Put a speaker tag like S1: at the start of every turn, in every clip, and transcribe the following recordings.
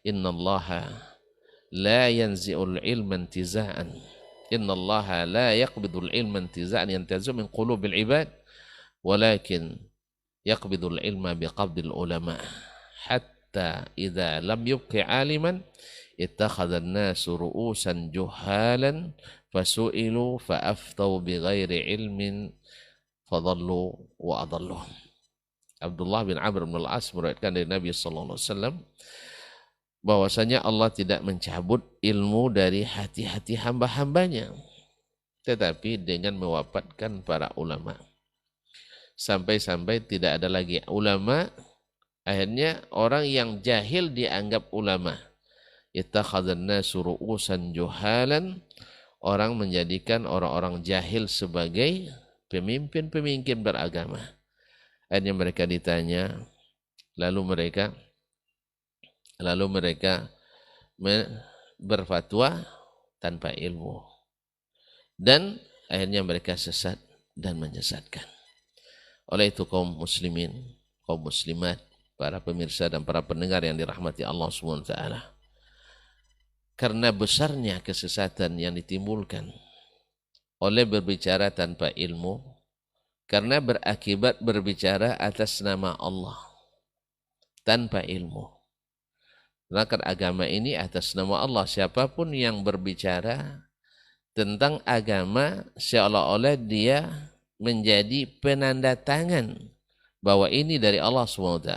S1: innallaha la yanzi'ul ilma intiza'an, innallaha la yaqbidul ilma intiza'an yantazu min qulubil ibad, walakin yaqbidul ilma biqabdil ulama, hatta idza lam yubqi aliman ittakhadha an-nasu ru'usan juhalan fasu'ilu fa'aftau bighairi ilmin fadallu wa adallu. Abdullah bin Amr bin Al-As meriwayatkan dari Nabi sallallahu alaihi wasallam bahwasanya Allah tidak mencabut ilmu dari hati-hati hamba-hambanya, tetapi dengan mewafatkan para ulama. Sampai-sampai tidak ada lagi ulama, akhirnya orang yang jahil dianggap ulama. Ittakhadhan nasu ru'usan juhalan, orang menjadikan orang-orang jahil sebagai pemimpin-pemimpin beragama. Akhirnya mereka ditanya, lalu mereka berfatwa tanpa ilmu, dan akhirnya mereka sesat dan menyesatkan. Oleh itu kaum muslimin, kaum muslimat, para pemirsa dan para pendengar yang dirahmati Allah SWT, karena besarnya kesesatan yang ditimbulkan oleh berbicara tanpa ilmu, karena berakibat berbicara atas nama Allah tanpa ilmu. Karena agama ini atas nama Allah. Siapapun yang berbicara tentang agama seolah-olah dia menjadi penanda tangan bahwa ini dari Allah SWT.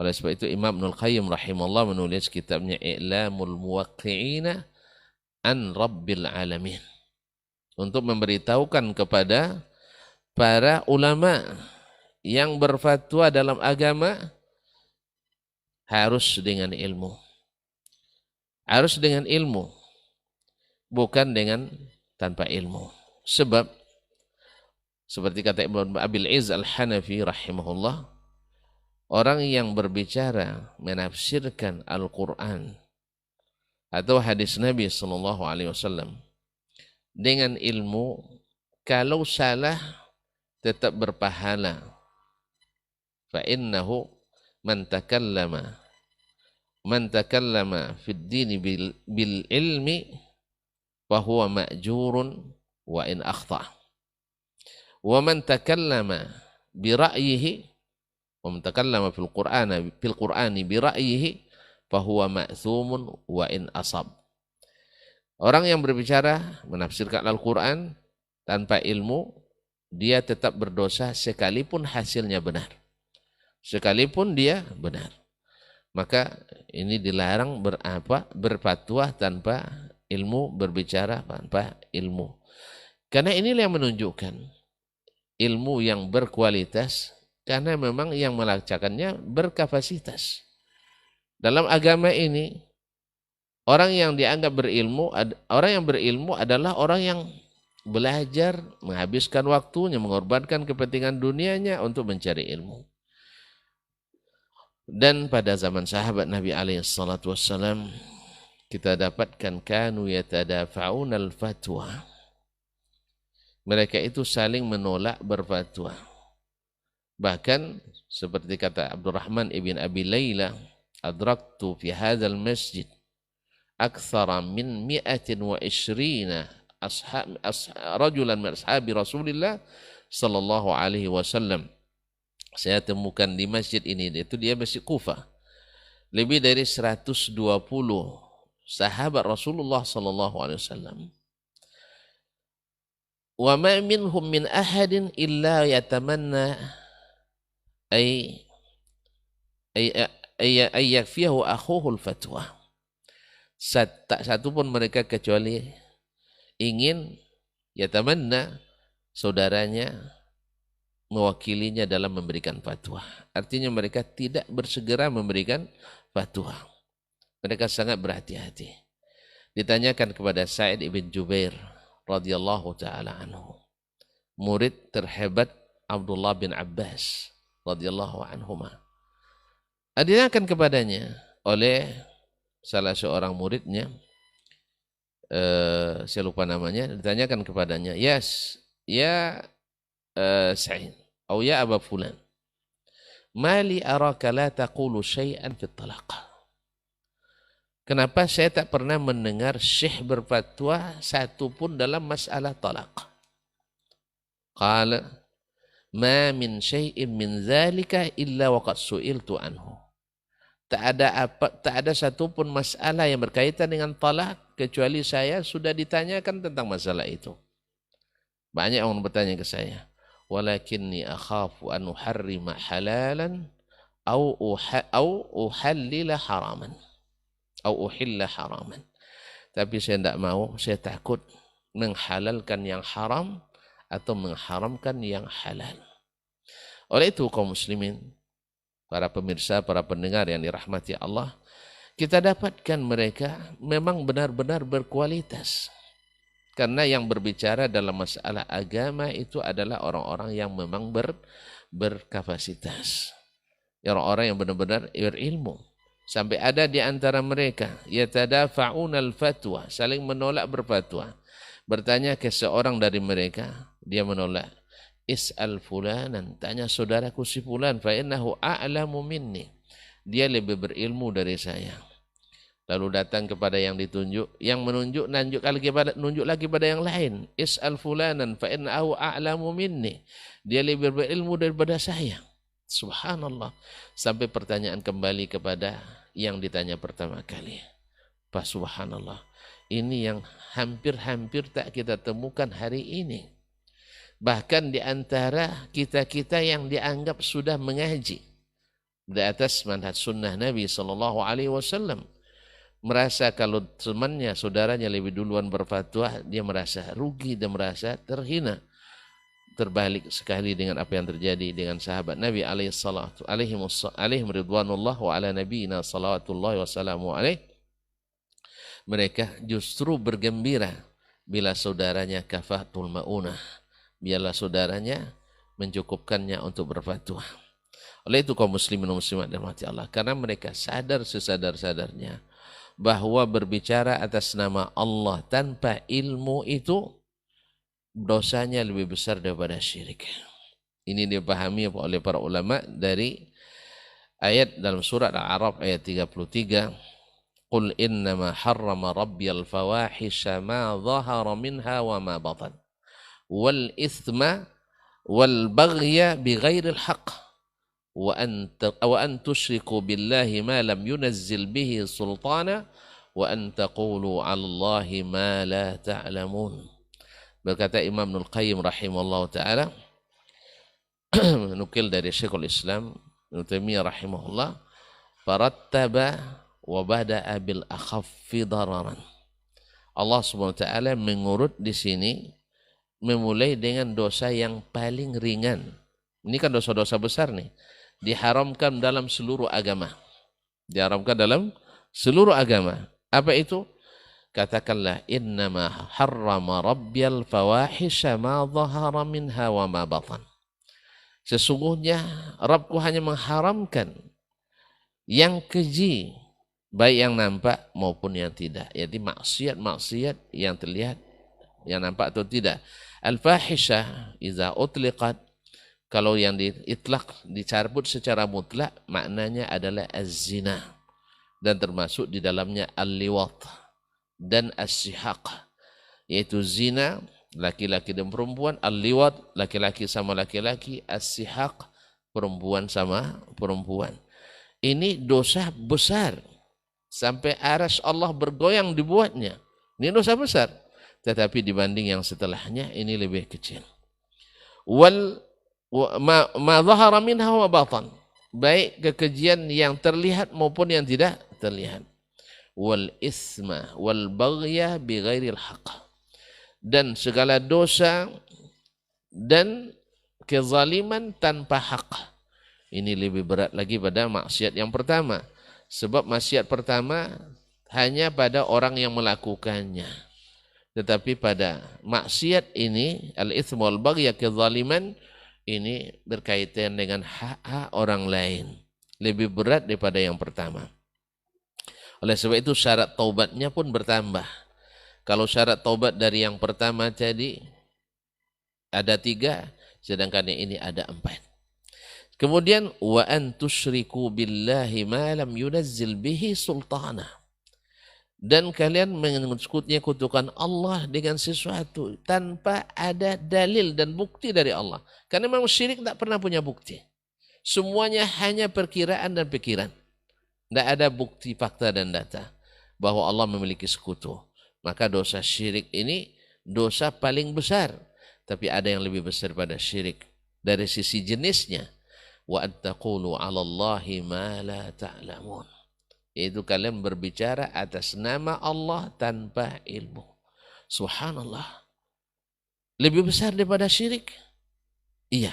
S1: Oleh sebab itu Imam Ibnul Qayyim rahimahullah menulis kitabnya I'lamul Muwaqqi'ina an Rabbil Alamin, untuk memberitahukan kepada para ulama yang berfatwa dalam agama harus dengan ilmu. Harus dengan ilmu, bukan dengan tanpa ilmu. Sebab seperti kata Ibnu Abil Izz Al-Hanafi rahimahullah, orang yang berbicara menafsirkan Al-Quran atau hadis Nabi SAW dengan ilmu, kalau salah tetap berpahala. Fa'innahu man takallama fid dini bil ilmi fahuwa ma'jurun wa in akhta'. Wa man takallama bi ra'yihi wa man takallama fil qur'ani bi ra'yihi fahuwa ma'thumun wa in asab. Orang yang berbicara menafsirkan Al-Quran tanpa ilmu, dia tetap berdosa sekalipun hasilnya benar. Sekalipun dia benar. Maka ini dilarang berfatwa tanpa ilmu, berbicara tanpa ilmu. Karena inilah yang menunjukkan ilmu yang berkualitas, karena memang yang melaksanakannya berkapasitas. Dalam agama ini, orang yang dianggap berilmu, orang yang berilmu adalah orang yang belajar, menghabiskan waktunya, mengorbankan kepentingan dunianya untuk mencari ilmu. Dan pada zaman sahabat Nabi SAW, kita dapatkan kanu yatadafa'un al-fatwa. Mereka itu saling menolak berfatwa. Bahkan seperti kata Abdurrahman ibn Abi Layla, adraktu fi hadzal masjid aktsara min 120 rajulan min ashabi Rasulillah sallallahu alaihi wasallam. Saya temukan di masjid ini, itu dia Masjid Kufah, lebih dari 120 sahabat Rasulullah sallallahu alaihi wasallam. Wa ma minhum min ahadin illa yatamanna ay yakfiyahu akhuhu al-fatwa. Tak satu pun mereka kecuali ingin yatamanna, saudaranya mewakilinya dalam memberikan fatwa. Artinya mereka tidak bersegera memberikan fatwa. Mereka sangat berhati-hati. Ditanyakan kepada Sa'id ibn Jubair radhiyallahu taala anhu, murid terhebat Abdullah bin Abbas radhiyallahu anhuma. Ditanyakan kepadanya oleh salah seorang muridnya, saya lupa namanya, ditanyakan kepadanya, ya Sa'id, atau ya Aba Fulan, mali araka la taqulu syai'an fit talaq. Kenapa saya tak pernah mendengar syekh berfatwa satu pun dalam masalah talaq? Qala ma min syai'in min dzalika illa waqad su'iltu anhu. Tak ada satu pun masalah yang berkaitan dengan talak kecuali saya sudah ditanyakan tentang masalah itu. Banyak orang bertanya ke saya. Walakinni akhafu an uharrima halalan au uhallila haraman. Au uhilla haraman. Tapi saya tidak mau, saya takut menghalalkan yang haram atau mengharamkan yang halal. Oleh itu kaum muslimin, para pemirsa, para pendengar yang dirahmati Allah, kita dapatkan mereka memang benar-benar berkualitas. Karena yang berbicara dalam masalah agama itu adalah orang-orang yang memang berkapasitas. Orang-orang yang benar-benar berilmu. Sampai ada di antara mereka yatadafa'una al-fatwa, saling menolak berfatwa. Bertanya ke seorang dari mereka, dia menolak. Is'al fulanan, tanya saudaraku si fulan, fa innahu a'lamu minni. Dia lebih berilmu dari saya. Lalu datang kepada yang ditunjuk, yang menunjuk nunjuk lagi pada yang lain. Is'al fulanan fa innahu a'lamu minni. Dia lebih berilmu daripada saya. Subhanallah. Sampai pertanyaan kembali kepada yang ditanya pertama kali. Pak, subhanallah. Ini yang hampir-hampir tak kita temukan hari ini. Bahkan di antara kita-kita yang dianggap sudah mengaji di atas manhaj sunnah Nabi SAW, merasa kalau temannya, saudaranya lebih duluan berfatwa, dia merasa rugi dan merasa terhina. Terbalik sekali dengan apa yang terjadi dengan sahabat Nabi alaihim ridwanullah wa ala nabiyina salawatullahi wassalamu alaih. Mereka justru bergembira bila saudaranya kafatul ma'unah, biarlah saudaranya mencukupkannya untuk berfatwa. Oleh itu kaum muslimin dan muslimat dirahmati Allah, karena mereka sadar sesadar-sadarnya bahwa berbicara atas nama Allah tanpa ilmu itu dosanya lebih besar daripada syirik. Ini dipahami oleh para ulama dari ayat dalam surat Al-A'raf ayat 33. Qul innama harrama rabbiyal fawahisha ma dhahara minha wa ma batan wal ithma wal baghya bighairil haqq wa an tusyriku billahi ma lam yunazzil bihi sultana wa an taqulu 'ala Allahi ma la ta'lamun. Berkata Imam Ibnul Qayyim rahimahullah ta'ala, menukil dari Syekhul Islam Ibnu Taimiyah rahimahullah, farattaba wa bada'a bil akhaffi dararan. Allah Subhanahu wa taala mengurut di sini memulai dengan dosa yang paling ringan. Ini kan dosa-dosa besar nih. Diharamkan dalam seluruh agama. Diharamkan dalam seluruh agama. Apa itu? Katakanlah innama harrama rabbiyal fawahisha ma dhahara minha wa ma batan. Sesungguhnya Rabbku hanya mengharamkan yang keji, baik yang nampak maupun yang tidak. Jadi maksiat-maksiat yang terlihat, yang nampak atau tidak. Al-fahisha iza utliqat, kalau yang diitlaq, dicarbut secara mutlak, maknanya adalah az-zina. Dan termasuk di dalamnya al-liwat dan as-sihaq, yaitu zina laki-laki dan perempuan, al-liwat laki-laki sama laki-laki, as-sihaq perempuan sama perempuan. Ini dosa besar sampai arsy Allah bergoyang dibuatnya. Ini dosa besar. Tetapi dibanding yang setelahnya ini lebih kecil. Ma dhahara minha wa batan, baik kekejian yang terlihat maupun yang tidak terlihat. Wal isma wal baghya bighairil haqq, dan segala dosa dan kezaliman tanpa hak. Ini lebih berat lagi pada maksiat yang pertama, sebab maksiat pertama hanya pada orang yang melakukannya, tetapi pada maksiat ini al-itsm wal baghya kezaliman ini berkaitan dengan hak orang lain, lebih berat daripada yang pertama. Oleh sebab itu syarat taubatnya pun bertambah. Kalau syarat taubat dari yang pertama tadi ada 3, sedangkan yang ini ada 4. Kemudian wa an tusyriku billahi ma lam yunazzil bihi sultana. dan kalian menyekutukan Allah dengan sesuatu tanpa ada dalil dan bukti dari Allah. Karena memang syirik tak pernah punya bukti. Semuanya hanya perkiraan dan pikiran. Tidak ada bukti, fakta dan data bahwa Allah memiliki sekutu. Maka dosa syirik ini dosa paling besar. Tapi ada yang lebih besar pada syirik dari sisi jenisnya. Wa an taqulu 'ala Allahi ma la ta'lamun. Yaitu kalian berbicara atas nama Allah tanpa ilmu. Subhanallah. Lebih besar daripada syirik? Iya.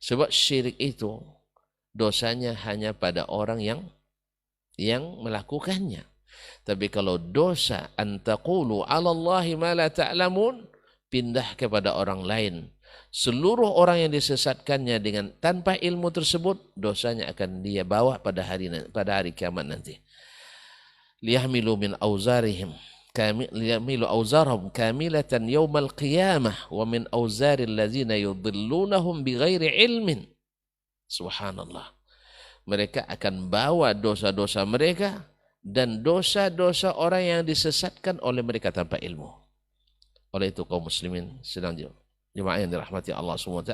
S1: Sebab syirik itu dosanya hanya pada orang yang melakukannya. Tapi kalau dosa an taqulu 'ala Allahi ma la ta'lamun, pindah kepada orang lain. Seluruh orang yang disesatkannya dengan tanpa ilmu tersebut, dosanya akan dia bawa pada hari kiamat nanti. Liyahmilu min auzarihim liyahmilu auzarahum kamilatan yaumal qiyamah wa min auzaril ladzina yudhillunahum bighairi ilmin. Subhanallah. Mereka akan bawa dosa-dosa mereka dan dosa-dosa orang yang disesatkan oleh mereka tanpa ilmu. Oleh itu kaum muslimin sedang jemaah yang dirahmati Allah SWT,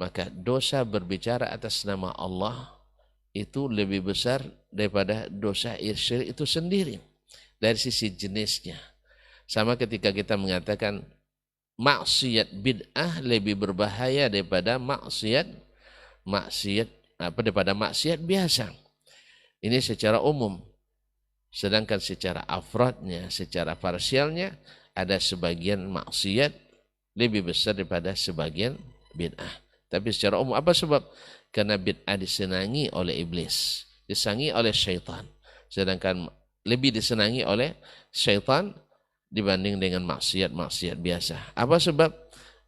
S1: maka dosa berbicara atas nama Allah itu lebih besar daripada dosa syirik itu sendiri dari sisi jenisnya. Sama ketika kita mengatakan maksiat bid'ah lebih berbahaya daripada maksiat biasa. Ini secara umum. Sedangkan secara afradnya, secara parsialnya, ada sebagian maksiat lebih besar daripada sebagian bid'ah. Tapi secara umum apa sebab? Karena bid'ah disenangi oleh iblis, disenangi oleh syaitan. Sedangkan lebih disenangi oleh syaitan dibanding dengan maksiat-maksiat biasa. Apa sebab?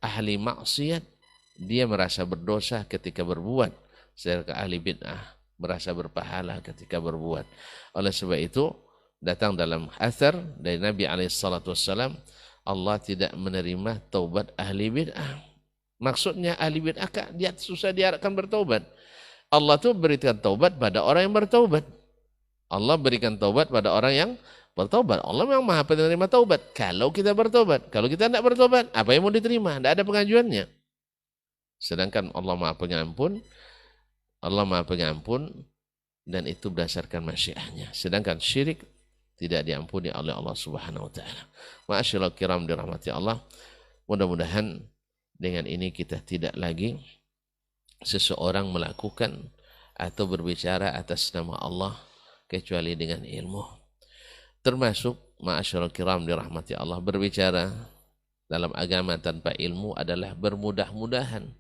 S1: Ahli maksiat dia merasa berdosa ketika berbuat, sedangkan ahli bid'ah merasa berpahala ketika berbuat. Oleh sebab itu datang dalam athar dari Nabi SAW, Allah tidak menerima taubat ahli bid'ah. Maksudnya ahli bid'ah dia susah diharapkan bertaubat. Allah tuh berikan taubat pada orang yang bertaubat. Allah berikan taubat pada orang yang bertaubat. Allah memang maha penerima taubat. Kalau kita bertaubat. Kalau kita tidak bertaubat, apa yang mau diterima? Tidak ada pengajuannya. Sedangkan Allah maha pengampun. Allah maha pengampun. Dan itu berdasarkan masyiahnya. Sedangkan syirik tidak diampuni oleh Allah Subhanahu wa taala. Ma'asyiral kiram dirahmati Allah. Mudah-mudahan dengan ini kita tidak lagi seseorang melakukan atau berbicara atas nama Allah kecuali dengan ilmu. Termasuk ma'asyiral kiram dirahmati Allah, berbicara dalam agama tanpa ilmu adalah bermudah-mudahan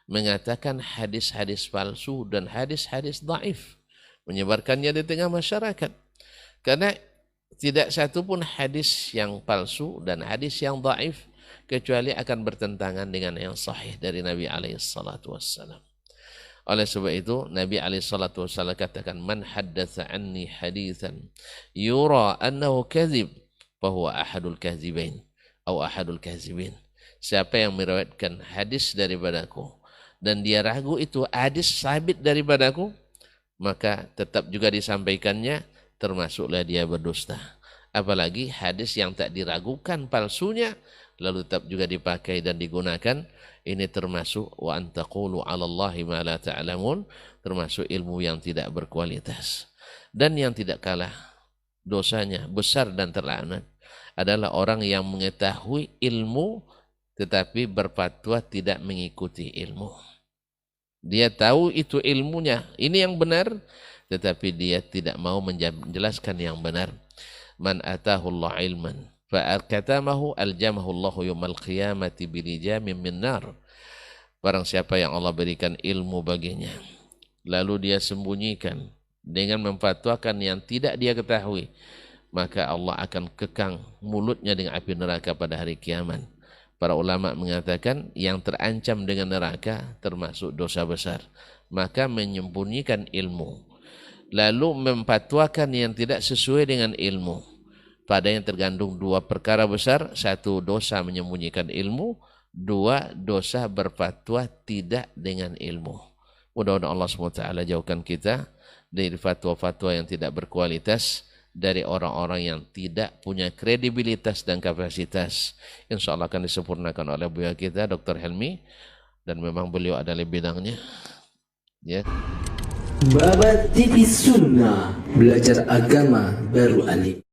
S1: mengatakan hadis-hadis palsu dan hadis-hadis dhaif, menyebarkannya di tengah masyarakat. Karena tidak satu pun hadis yang palsu dan hadis yang dhaif kecuali akan bertentangan dengan yang sahih dari Nabi SAW. Oleh sebab itu Nabi SAW katakan, man haddatsa anni hadithan yura annahu kadhib fahuwa ahadul kadhibain atau ahadul kadhibin. Siapa yang meriwayatkan hadis daripadaku dan dia ragu itu hadis sabit daripadaku, maka tetap juga disampaikannya, termasuklah dia berdusta. Apalagi hadis yang tak diragukan palsunya lalu tetap juga dipakai dan digunakan, ini termasuk wa an taqulu 'ala Allahi ma la ta'lamun, termasuk ilmu yang tidak berkualitas. Dan yang tidak kalah dosanya besar dan terlaknat adalah orang yang mengetahui ilmu tetapi berfatwa tidak mengikuti ilmu. Dia tahu itu ilmunya, ini yang benar, tetapi dia tidak mau menjelaskan yang benar. Man atahu Allah ilman fa'akatamahu aljamahu Allah yawmal qiyamati bilijamin min nar. Barang siapa yang Allah berikan ilmu baginya lalu dia sembunyikan dengan memfatwakan yang tidak dia ketahui, maka Allah akan kekang mulutnya dengan api neraka pada hari kiamat. Para ulama mengatakan yang terancam dengan neraka termasuk dosa besar. Maka menyembunyikan ilmu lalu memfatwakan yang tidak sesuai dengan ilmu, pada yang tergandung dua perkara besar. Satu, dosa menyembunyikan ilmu. Dua, dosa berfatwa tidak dengan ilmu. Mudah-mudahan Allah SWT jauhkan kita dari fatwa-fatwa yang tidak berkualitas dari orang-orang yang tidak punya kredibilitas dan kapasitas. Insya Allah akan disempurnakan oleh beliau kita, Dr. Helmi, dan memang beliau adalah bidangnya. Ya.
S2: Babat TV Sunnah, belajar agama baru alim.